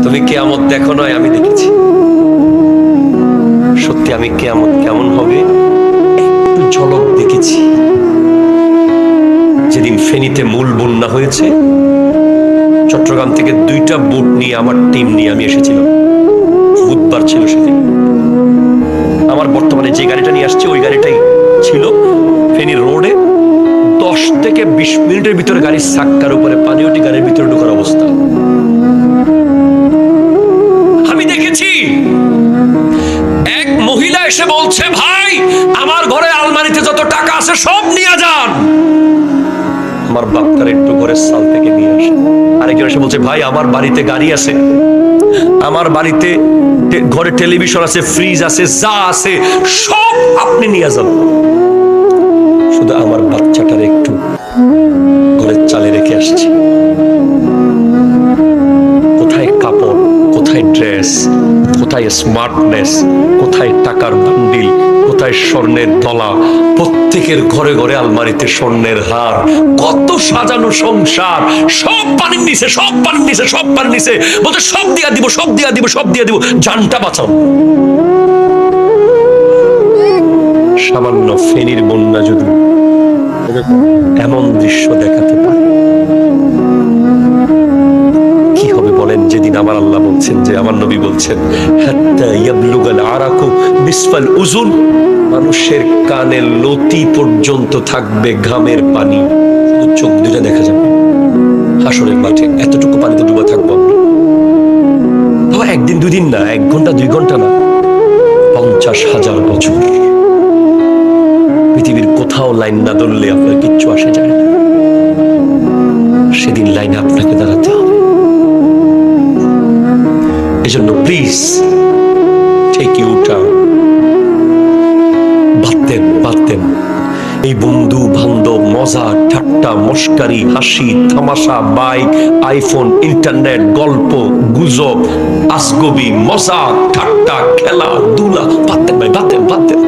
তুমি কিয়ামত দেখো নয়, আমি দেখেছি। সত্যি আমি কিয়ামত কেমন হবে একটু ঝলক দেখেছি। যেদিন ফেনীতে মূল বন্যা হয়েছে, চট্টগ্রাম থেকে 2টা বোট নিয়ে আমার টিম নিয়ে আমি এসেছিলাম। বুধবার ছিল সেদিন। আমার বর্তমানে যে গাড়িটা নিয়ে আসছে ওই গাড়িটাই ছিল ফেনী রোডে। 10 থেকে 20 মিনিটের ভিতরে গাড়ির চাক্কার উপরে পানি উঠে গাড়ির ভিতরে ঢোকার অবস্থা। আমি দেখেছি এক মহিলা এসে বলছে, ভাই আমার ঘরে আলমারিতে যত টাকা আছে সব নিয়ে যান। আমার বাপ তার একটু ঘরের সাল থেকে নিয়ে আসে। আরেকজন এসে বলছে, ভাই আমার বাড়িতে গাড়ি আছে, আমার বাড়িতে ঘরে টেলিভিশন আছে, ফ্রিজ আছে, যা আছে সব আপনি নিয়ে যান, শুধু আমার বাচ্চাটার একটু ঘরের চালে রেখে আসছি। কোথায় কাপড়, কোথায় ড্রেস, কোথায় স্মার্টনেস, কোথায় টাকার বান্ডিল, কোথায় স্বর্ণের দলা, প্রত্যেকের ঘরে ঘরে আলমারিতে স্বর্ণের হার, কত সাজানো সংসার, সব পানির নিচে, সব পানির নিচে, সব পানির নিচে। বলতে সব দিয়া দিব, সব দিয়া দিব, সব দিয়া দিব, জানটা বাঁচাও। সামান্য ফেনীর বন্যা যদি এমন দৃশ্য দেখাতে পারে, কি হবে বলেন? যেদিন আমার আল্লাহ বলছেন, যে আমার নবী বলছেন, হাত্তা ইয়াবলুগাল আরাকু বিসফাল উযুন, মানুষের কানে লতি পর্যন্ত থাকবে ঘামের পানি, চোখ দুটা দেখা যাবে হাসরের মাঠে। এতটুকু পানিতে ডুবে থাকবো আমরা। তো একদিন দুদিন না, 1 ঘন্টা 2 ঘন্টা না, 50,000 বছর। পৃথিবীর কোথাও লাইন না ধরলে আপনার কিচ্ছু আসে যায় না। সেদিন লাইনে আপনাকে দাঁড়াতে হবে। এজন্য প্লিজ টেক ইউ টাইম। বাদ দেন এই বন্ধু বান্ধব, মজা ঠাট্টা মস্কারি, হাসি তামাশা, বাইক, আইফোন, ইন্টারনেট, গল্প গুজব, আজগবি, মজা ঠাট্টা, খেলা ধুলা, বাদ দেন ভাই, বাদ দেন।